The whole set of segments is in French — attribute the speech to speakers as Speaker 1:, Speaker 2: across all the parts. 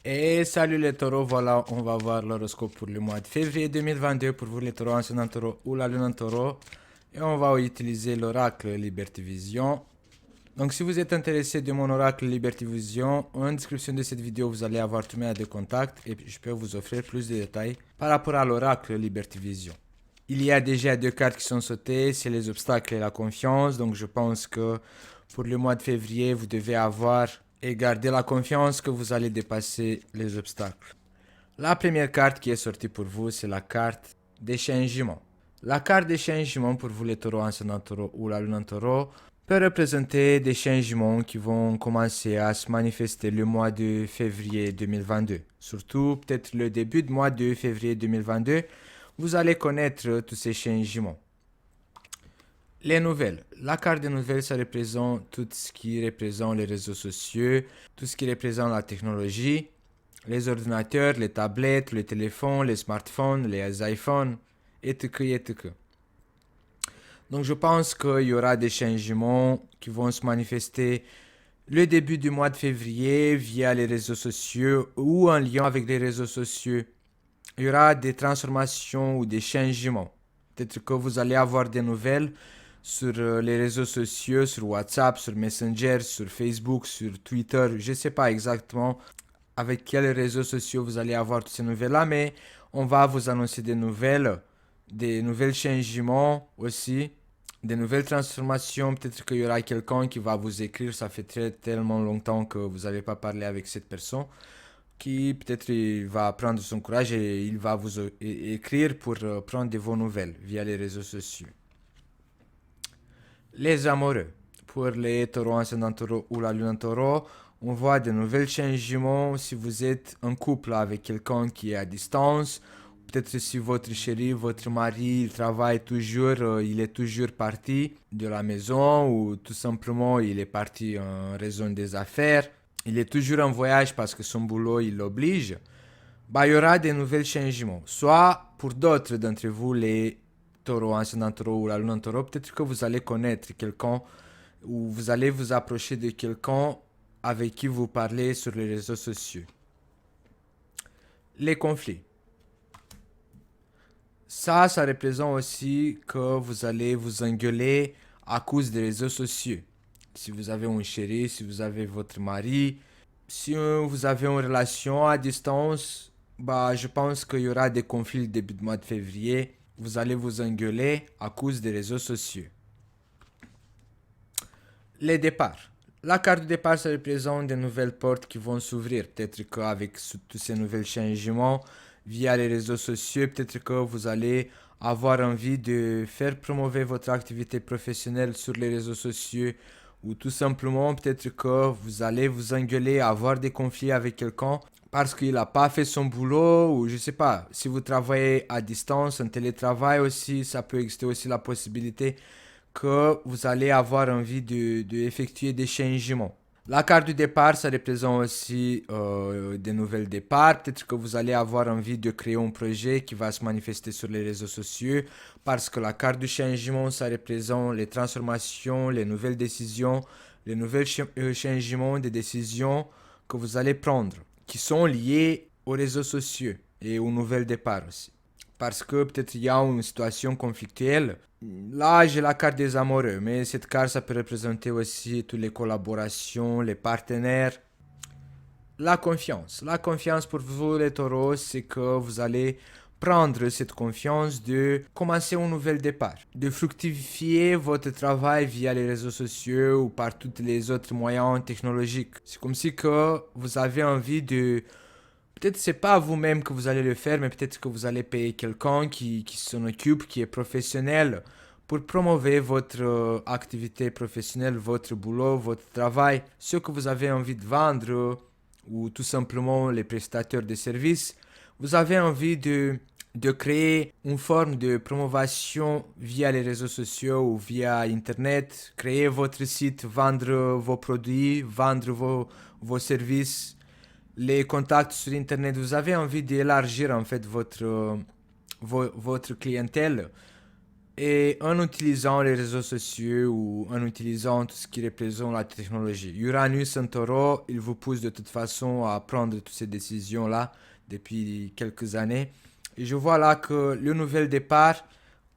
Speaker 1: Et salut les taureaux, voilà, on va voir l'horoscope pour le mois de février 2022 pour vous les taureaux, ascendant taureau ou la lune en taureau. Et on va utiliser l'oracle Liberty Vision. Donc si vous êtes intéressé de mon oracle Liberty Vision, en description de cette vidéo, vous allez avoir tous mes liens de contact et je peux vous offrir plus de détails par rapport à l'oracle Liberty Vision. Il y a déjà deux cartes qui sont sautées, c'est les obstacles et la confiance. Donc je pense que pour le mois de février, vous devez avoir et garder la confiance que vous allez dépasser les obstacles. La première carte qui est sortie pour vous, c'est la carte des changements. La carte des changements pour vous les taureaux, ascendant taureau ou la lune en taureau peut représenter des changements qui vont commencer à se manifester le mois de février 2022. Surtout peut-être le début du mois de février 2022, vous allez connaître tous ces changements. Les nouvelles. La carte des nouvelles, ça représente tout ce qui représente les réseaux sociaux, tout ce qui représente la technologie, les ordinateurs, les tablettes, les téléphones, les smartphones, les iPhones, etc., etc. Donc je pense qu'il y aura des changements qui vont se manifester le début du mois de février via les réseaux sociaux ou en lien avec les réseaux sociaux. Il y aura des transformations ou des changements. Peut-être que vous allez avoir des nouvelles sur les réseaux sociaux, sur WhatsApp, sur Messenger, sur Facebook, sur Twitter. Je ne sais pas exactement avec quels réseaux sociaux vous allez avoir toutes ces nouvelles-là, mais on va vous annoncer des nouvelles changements aussi, des nouvelles transformations. Peut-être qu'il y aura quelqu'un qui va vous écrire, ça fait tellement longtemps que vous n'avez pas parlé avec cette personne, qui peut-être il va prendre son courage et il va vous écrire pour prendre de vos nouvelles via les réseaux sociaux. Les amoureux. Pour les taureaux, ascendant taureau ou la lune en taureau, on voit de nouveaux changements si vous êtes en couple avec quelqu'un qui est à distance. Peut-être si votre chéri, votre mari, il travaille toujours, il est toujours parti de la maison ou tout simplement il est parti en raison des affaires. Il est toujours en voyage parce que son boulot il l'oblige. Bah, il y aura de nouveaux changements. Soit pour d'autres d'entre vous, les taureaux, ascendant taureau ou la lune en taureau, peut-être que vous allez connaître quelqu'un ou vous allez vous approcher de quelqu'un avec qui vous parlez sur les réseaux sociaux. Les conflits. Ça représente aussi que vous allez vous engueuler à cause des réseaux sociaux. Si vous avez un chéri, si vous avez votre mari, si vous avez une relation à distance, bah, je pense qu'il y aura des conflits début du mois de février. Vous allez vous engueuler à cause des réseaux sociaux. Les départs. La carte de départ, ça représente des nouvelles portes qui vont s'ouvrir. Peut-être qu'avec tous ces nouveaux changements via les réseaux sociaux, peut-être que vous allez avoir envie de faire promouvoir votre activité professionnelle sur les réseaux sociaux ou tout simplement peut-être que vous allez vous engueuler, avoir des conflits avec quelqu'un parce qu'il n'a pas fait son boulot ou je sais pas, si vous travaillez à distance, en télétravail aussi, ça peut exister aussi la possibilité que vous allez avoir envie de effectuer des changements. La carte du départ, ça représente aussi des nouvelles départs. Peut-être que vous allez avoir envie de créer un projet qui va se manifester sur les réseaux sociaux parce que la carte du changement, ça représente les transformations, les nouvelles décisions, les nouvelles changements des décisions que vous allez prendre qui sont liés aux réseaux sociaux et aux nouvelles départs aussi. Parce que peut-être il y a une situation conflictuelle. Là, j'ai la carte des amoureux, mais cette carte, ça peut représenter aussi toutes les collaborations, les partenaires. La confiance. La confiance pour vous, les taureaux, c'est que vous allez prendre cette confiance de commencer un nouvel départ, de fructifier votre travail via les réseaux sociaux ou par tous les autres moyens technologiques. C'est comme si que vous avez envie de. Peut-être c'est pas vous-même que vous allez le faire, mais peut-être que vous allez payer quelqu'un qui s'en occupe, qui est professionnel, pour promouvoir votre activité professionnelle, votre boulot, votre travail, ce que vous avez envie de vendre, ou tout simplement les prestataires de services. Vous avez envie de créer une forme de promotion via les réseaux sociaux ou via Internet, créer votre site, vendre vos produits, vendre vos services, les contacts sur Internet. Vous avez envie d'élargir en fait votre clientèle et en utilisant les réseaux sociaux ou en utilisant tout ce qui représente la technologie. Uranus en taureau, il vous pousse de toute façon à prendre toutes ces décisions-là depuis quelques années. Et je vois là que le nouvel départ,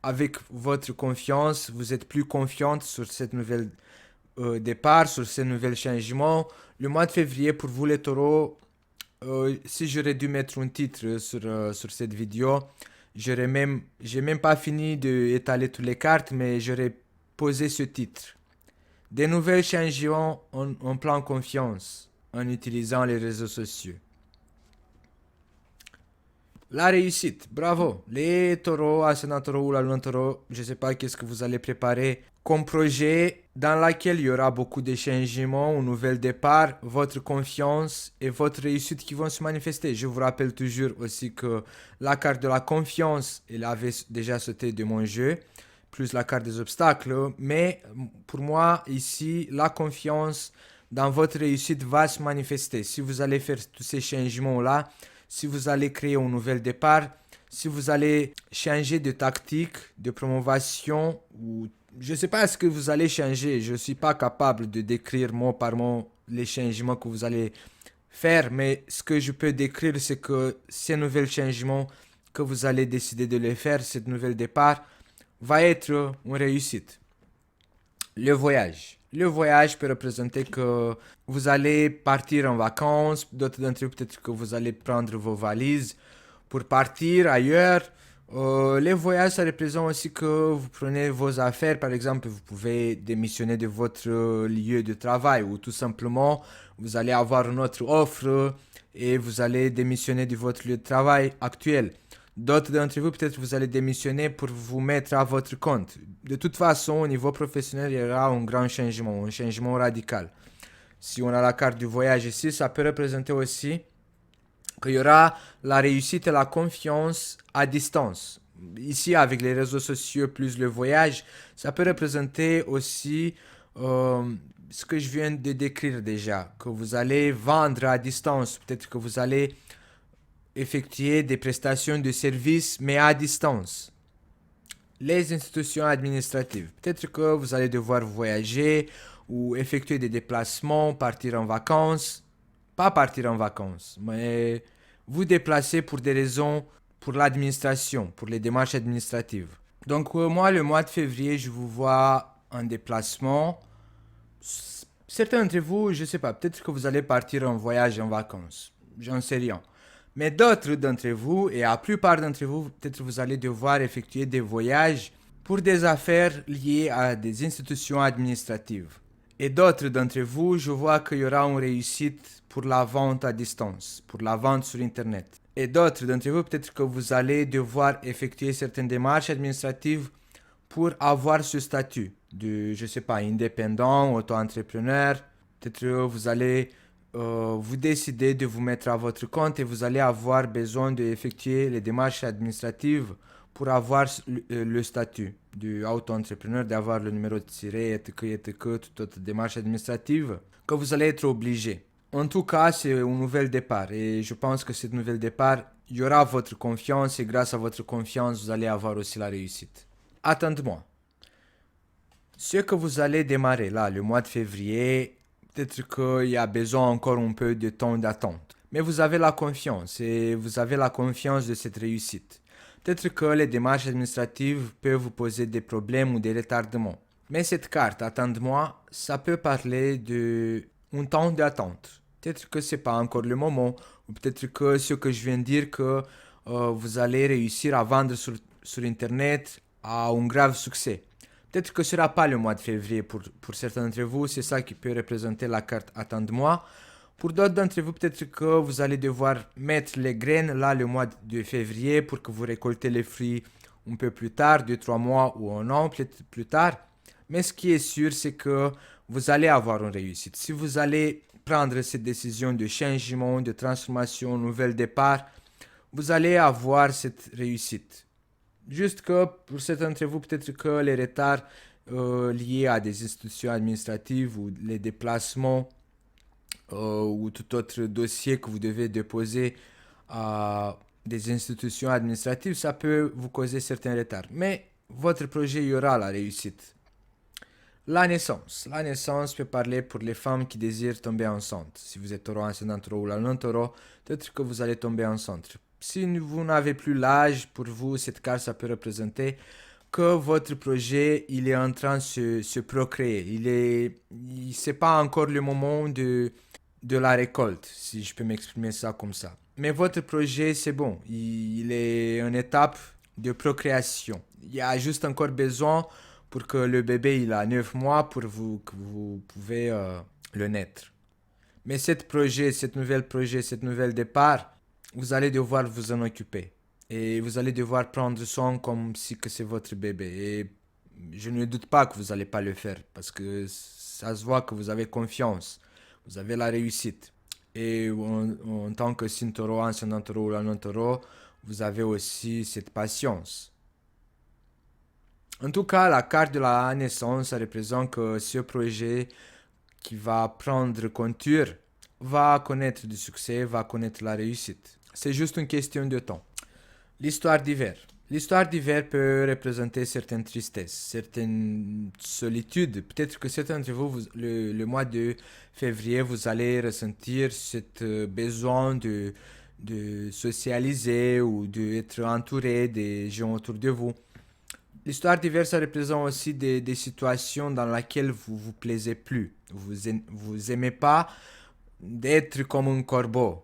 Speaker 1: avec votre confiance, vous êtes plus confiante sur cette nouvelle départ, sur ces nouveaux changements. Le mois de février, pour vous les taureaux, si j'aurais dû mettre un titre sur cette vidéo, j'ai même pas fini d'étaler toutes les cartes, mais j'aurais posé ce titre. Des nouvelles changements en plein confiance en utilisant les réseaux sociaux. La réussite, bravo. Les taureaux, ascendant taureau ou la lune taureau, je ne sais pas qu'est-ce que vous allez préparer comme projet dans lequel il y aura beaucoup de changements, un nouvel départ, votre confiance et votre réussite qui vont se manifester. Je vous rappelle toujours aussi que la carte de la confiance, elle avait déjà sauté de mon jeu, plus la carte des obstacles. Mais pour moi, ici, la confiance dans votre réussite va se manifester. Si vous allez faire tous ces changements-là, si vous allez créer un nouvel départ, si vous allez changer de tactique, de promotion, ou je ne sais pas ce que vous allez changer. Je ne suis pas capable de décrire mot par mot les changements que vous allez faire, mais ce que je peux décrire, c'est que ces nouveaux changements que vous allez décider de les faire, ce nouvel départ, va être une réussite. Le voyage. Le voyage peut représenter que vous allez partir en vacances. D'autres d'entre vous, peut-être que vous allez prendre vos valises pour partir ailleurs. Les voyages, ça représente aussi que vous prenez vos affaires. Par exemple, vous pouvez démissionner de votre lieu de travail ou tout simplement, vous allez avoir une autre offre et vous allez démissionner de votre lieu de travail actuel. D'autres d'entre vous, peut-être vous allez démissionner pour vous mettre à votre compte. De toute façon, au niveau professionnel, il y aura un grand changement, un changement radical. Si on a la carte du voyage ici, ça peut représenter aussi qu'il y aura la réussite et la confiance à distance. Ici, avec les réseaux sociaux plus le voyage, ça peut représenter aussi ce que je viens de décrire déjà, que vous allez vendre à distance, peut-être que vous allez effectuer des prestations de services, mais à distance. Les institutions administratives. Peut-être que vous allez devoir voyager ou effectuer des déplacements, partir en vacances. Pas partir en vacances, mais vous déplacer pour des raisons pour l'administration, pour les démarches administratives. Donc moi, le mois de février, je vous vois en déplacement. Certains d'entre vous, je ne sais pas, peut-être que vous allez partir en voyage en vacances. J'en sais rien. Mais d'autres d'entre vous, et la plupart d'entre vous, peut-être vous allez devoir effectuer des voyages pour des affaires liées à des institutions administratives. Et d'autres d'entre vous, je vois qu'il y aura une réussite pour la vente à distance, pour la vente sur Internet. Et d'autres d'entre vous, peut-être que vous allez devoir effectuer certaines démarches administratives pour avoir ce statut de, je sais pas, indépendant, auto-entrepreneur. Peut-être que vous allez vous décidez de vous mettre à votre compte et vous allez avoir besoin d'effectuer les démarches administratives pour avoir le statut du auto-entrepreneur, d'avoir le numéro de tiré, etc., toute autre démarche administrative que vous allez être obligé. En tout cas, c'est un nouvel départ et je pense que ce nouvel départ, il y aura votre confiance et grâce à votre confiance, vous allez avoir aussi la réussite. Attendez-moi. Ce que vous allez démarrer là, le mois de février, peut-être qu'il y a besoin encore un peu de temps d'attente. Mais vous avez la confiance et vous avez la confiance de cette réussite. Peut-être que les démarches administratives peuvent vous poser des problèmes ou des retardements. Mais cette carte, attendez-moi, ça peut parler d'un temps d'attente. Peut-être que ce n'est pas encore le moment, ou peut-être que ce que je viens de dire, que vous allez réussir à vendre sur Internet à un grave succès. Peut-être que ce ne sera pas le mois de février pour certains d'entre vous, c'est ça qui peut représenter la carte attends-moi. Pour d'autres d'entre vous, peut-être que vous allez devoir mettre les graines là le mois de février pour que vous récoltez les fruits un peu plus tard, 2-3 mois ou un an peut-être plus tard. Mais ce qui est sûr, c'est que vous allez avoir une réussite. Si vous allez prendre cette décision de changement, de transformation, nouvel départ, vous allez avoir cette réussite. Juste que pour certains d'entre vous, peut-être que les retards liés à des institutions administratives ou les déplacements ou tout autre dossier que vous devez déposer à des institutions administratives, ça peut vous causer certains retards. Mais votre projet y aura la réussite. La naissance. La naissance peut parler pour les femmes qui désirent tomber enceinte. Si vous êtes taureau, ascendant taureau ou la non taureau, peut-être que vous allez tomber enceinte. Si vous n'avez plus l'âge, pour vous, cette carte, ça peut représenter que votre projet, il est en train de se procréer. C'est pas encore le moment de la récolte, si je peux m'exprimer ça comme ça. Mais votre projet, c'est bon. Il est en étape de procréation. Il y a juste encore besoin pour que le bébé, il a 9 mois pour que vous pouvez le naître. Mais cette nouvelle départ, vous allez devoir vous en occuper. Et vous allez devoir prendre soin comme si que c'est votre bébé. Et je ne doute pas que vous n'allez pas le faire parce que ça se voit que vous avez confiance. Vous avez la réussite. Et en tant que signe taureau, ascendant taureau ou la non taureau, vous avez aussi cette patience. En tout cas, la carte de la naissance, ça représente que ce projet qui va prendre contour va connaître du succès, va connaître la réussite. C'est juste une question de temps. L'histoire d'hiver. L'histoire d'hiver peut représenter certaines tristesses, certaines solitudes. Peut-être que certains d'entre vous, le mois de février, vous allez ressentir ce besoin de socialiser ou d'être entouré des gens autour de vous. L'histoire d'hiver, ça représente aussi des situations dans lesquelles vous vous plaisez plus. Vous aimez pas d'être comme un corbeau.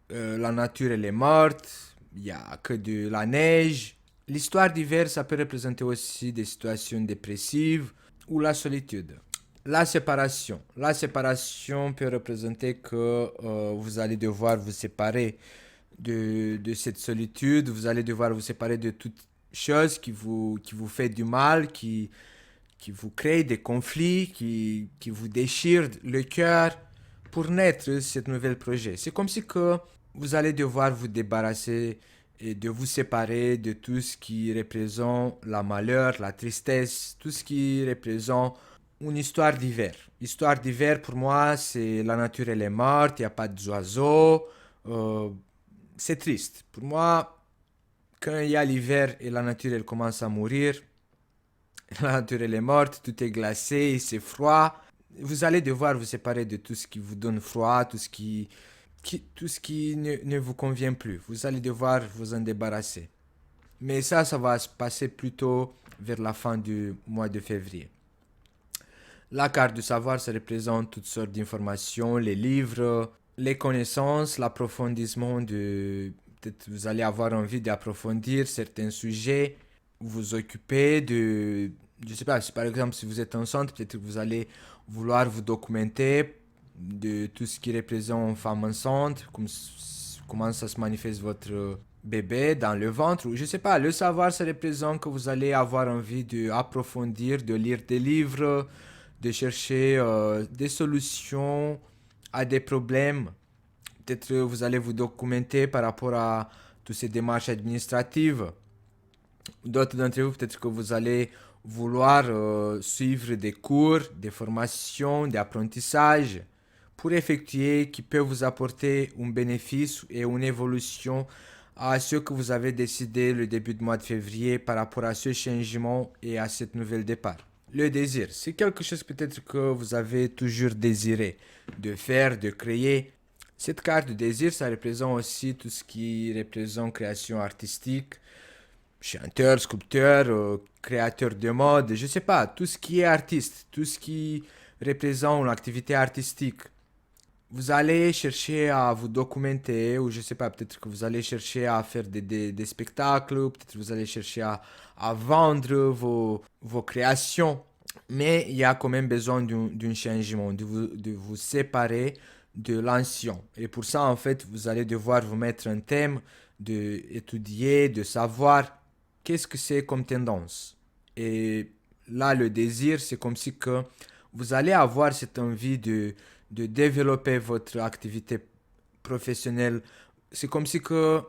Speaker 1: La nature, elle est morte, il n'y a que de la neige. L'histoire d'hiver, ça peut représenter aussi des situations dépressives ou la solitude. La séparation. La séparation peut représenter que vous allez devoir vous séparer de cette solitude, vous allez devoir vous séparer de toute chose qui vous fait du mal, qui vous crée des conflits, qui vous déchire le cœur pour naître ce nouvel projet. C'est comme si que vous allez devoir vous débarrasser et de vous séparer de tout ce qui représente la malheur, la tristesse, tout ce qui représente une histoire d'hiver. Histoire d'hiver, pour moi, c'est la nature, elle est morte, il n'y a pas d'oiseaux. C'est triste. Pour moi, quand il y a l'hiver et la nature, elle commence à mourir, la nature, elle est morte, tout est glacé, c'est froid. Vous allez devoir vous séparer de tout ce qui vous donne froid, tout ce qui ne vous convient plus. Vous allez devoir vous en débarrasser. Mais ça va se passer plutôt vers la fin du mois de février. La carte du savoir, ça représente toutes sortes d'informations, les livres, les connaissances, l'approfondissement de... Peut-être vous allez avoir envie d'approfondir certains sujets, vous occuper de... Je sais pas, si par exemple si vous êtes enceinte, peut-être que vous allez vouloir vous documenter de tout ce qui représente une femme enceinte, comment ça se manifeste votre bébé dans le ventre, ou je sais pas, le savoir, ça représente que vous allez avoir envie d'approfondir, de lire des livres, de chercher des solutions à des problèmes. Peut-être que vous allez vous documenter par rapport à toutes ces démarches administratives. D'autres d'entre vous, peut-être que vous allez vouloir suivre des cours, des formations, des apprentissages pour effectuer qui peuvent vous apporter un bénéfice et une évolution à ce que vous avez décidé le début du mois de février par rapport à ce changement et à cette nouvelle départ. Le désir, c'est quelque chose peut-être que vous avez toujours désiré de faire, de créer. Cette carte de désir, ça représente aussi tout ce qui représente création artistique, chanteur, sculpteur, créateur de mode, je sais pas, tout ce qui est artiste, tout ce qui représente une activité artistique. Vous allez chercher à vous documenter, ou je sais pas, peut-être que vous allez chercher à faire des spectacles, peut-être que vous allez chercher à vendre vos créations. Mais il y a quand même besoin d'un changement, de vous séparer de l'ancien. Et pour ça, en fait, vous allez devoir vous mettre un thème, d'étudier, de savoir qu'est-ce que c'est comme tendance. Et là, le désir, c'est comme si que vous allez avoir cette envie de développer votre activité professionnelle. C'est comme si que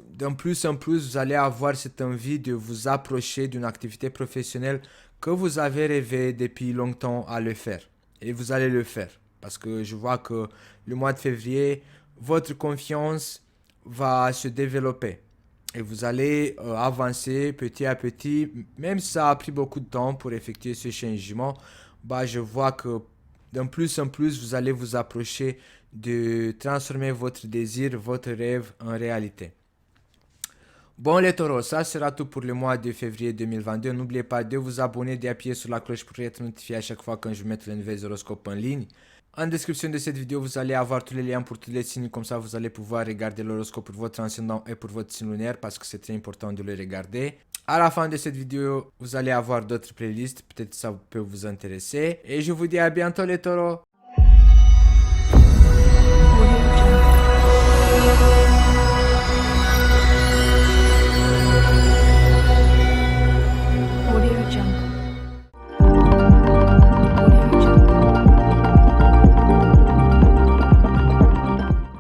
Speaker 1: d'un plus en plus, vous allez avoir cette envie de vous approcher d'une activité professionnelle que vous avez rêvé depuis longtemps à le faire. Et vous allez le faire. Parce que je vois que le mois de février, votre confiance va se développer. Et vous allez avancer petit à petit. Même si ça a pris beaucoup de temps pour effectuer ce changement, bah, je vois que de plus en plus, vous allez vous approcher de transformer votre désir, votre rêve en réalité. Bon les taureaux, ça sera tout pour le mois de février 2022. N'oubliez pas de vous abonner, d'appuyer sur la cloche pour être notifié à chaque fois quand je mets les nouveaux horoscopes en ligne. En description de cette vidéo, vous allez avoir tous les liens pour tous les signes, comme ça vous allez pouvoir regarder l'horoscope pour votre ascendant et pour votre signe lunaire parce que c'est très important de le regarder. À la fin de cette vidéo, vous allez avoir d'autres playlists, peut-être ça peut vous intéresser. Et je vous dis à bientôt les taureaux.